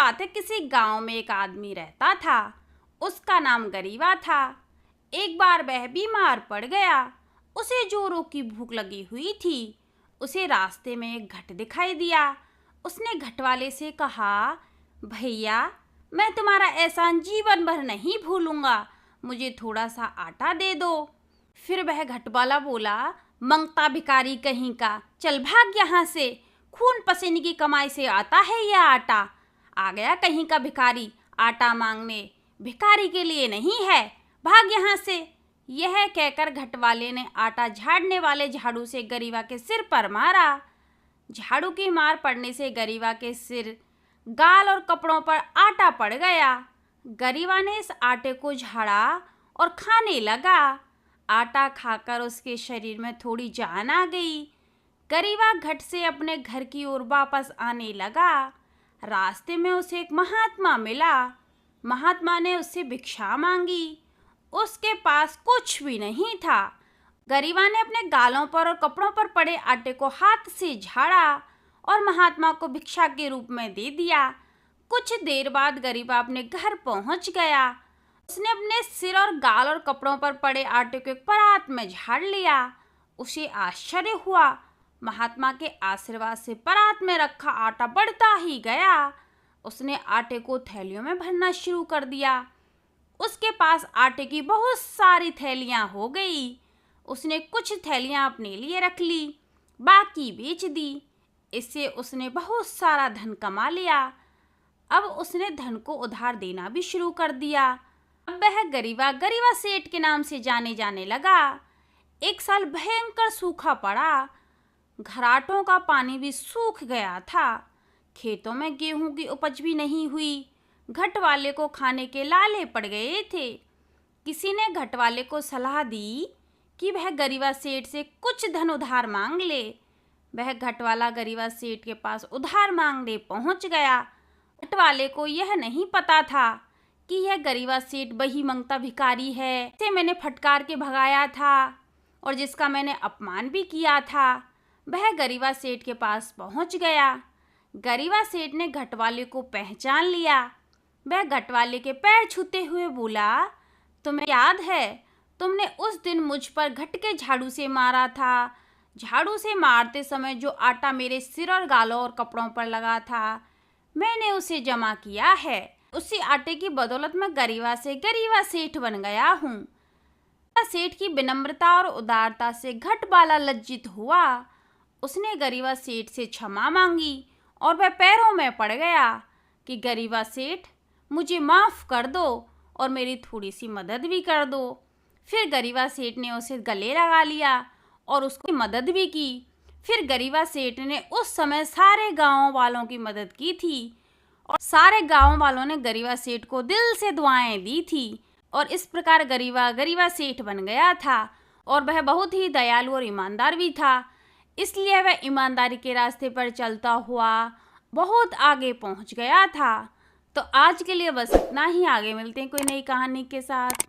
बात है, किसी गांव में एक आदमी रहता था। उसका नाम गरीबा था। एक बार वह बीमार पड़ गया। उसे जोरों की भूख लगी हुई थी। उसे रास्ते में एक घट दिखाई दिया। उसने घट वाले से कहा, भैया, मैं तुम्हारा एहसान जीवन भर नहीं भूलूंगा, मुझे थोड़ा सा आटा दे दो। फिर वह घट वाला बोला, मंगता भिखारी कहीं का, चल भाग यहाँ से, खून पसीने की कमाई से आता है यह आटा। आ गया कहीं का भिखारी आटा मांगने, भिखारी के लिए नहीं है, भाग यहाँ से। यह कहकर घट वाले ने आटा झाड़ने वाले झाड़ू से गरीबा के सिर पर मारा। झाड़ू की मार पड़ने से गरीबा के सिर, गाल और कपड़ों पर आटा पड़ गया। गरीबा ने इस आटे को झाड़ा और खाने लगा। आटा खाकर उसके शरीर में थोड़ी जान आ गई। गरीबा घट से अपने घर की ओर वापस आने लगा। रास्ते में उसे एक महात्मा मिला। महात्मा ने उससे भिक्षा मांगी। उसके पास कुछ भी नहीं था। गरीबा ने अपने गालों पर और कपड़ों पर पड़े आटे को हाथ से झाड़ा और महात्मा को भिक्षा के रूप में दे दिया। कुछ देर बाद गरीबा अपने घर पहुंच गया। उसने अपने सिर और गाल और कपड़ों पर पड़े आटे को एक परात में झाड़ लिया। उसे आश्चर्य हुआ। महात्मा के आशीर्वाद से परात में रखा आटा बढ़ता ही गया। उसने आटे को थैलियों में भरना शुरू कर दिया। उसके पास आटे की बहुत सारी थैलियां हो गई। उसने कुछ थैलियां अपने लिए रख ली, बाकी बेच दी। इससे उसने बहुत सारा धन कमा लिया। अब उसने धन को उधार देना भी शुरू कर दिया। अब वह गरीबा सेठ के नाम से जाने लगा। एक साल भयंकर सूखा पड़ा। घराटों का पानी भी सूख गया था। खेतों में गेहूं की उपज भी नहीं हुई। घट वाले को खाने के लाले पड़ गए थे। किसी ने घट वाले को सलाह दी कि वह गरीबा सेठ से कुछ धन उधार मांग ले। वह घट वाला गरीबा सेठ के पास उधार मांगने पहुंच गया। घट वाले को यह नहीं पता था कि यह गरीबा सेठ वही मंगता भिखारी है जिसे मैंने फटकार के भगाया था और जिसका मैंने अपमान भी किया था। वह गरीबा सेठ के पास पहुंच गया। गरीबा सेठ ने घट वाले को पहचान लिया। वह घट वाले के पैर छूते हुए बोला, तुम्हें याद है, तुमने उस दिन मुझ पर घट के झाड़ू से मारा था। झाड़ू से मारते समय जो आटा मेरे सिर और गालों और कपड़ों पर लगा था, मैंने उसे जमा किया है। उसी आटे की बदौलत मैं गरीबा से गरीबा सेठ बन गया हूँ। सेठ की विनम्रता और उदारता से घट वाला लज्जित हुआ। उसने गरीबा सेठ से क्षमा मांगी और वह पैरों में पड़ गया कि गरीबा सेठ, मुझे माफ़ कर दो और मेरी थोड़ी सी मदद भी कर दो। फिर गरीबा सेठ ने उसे गले लगा लिया और उसकी मदद भी की। फिर गरीबा सेठ ने उस समय सारे गांव वालों की मदद की थी और सारे गांव वालों ने गरीबा सेठ को दिल से दुआएं दी थी। और इस प्रकार गरीबा सेठ बन गया था और वह बहुत ही दयालु और ईमानदार भी था। इसलिए वह ईमानदारी के रास्ते पर चलता हुआ बहुत आगे पहुंच गया था। तो आज के लिए बस इतना ही। आगे मिलते हैं कोई नई कहानी के साथ।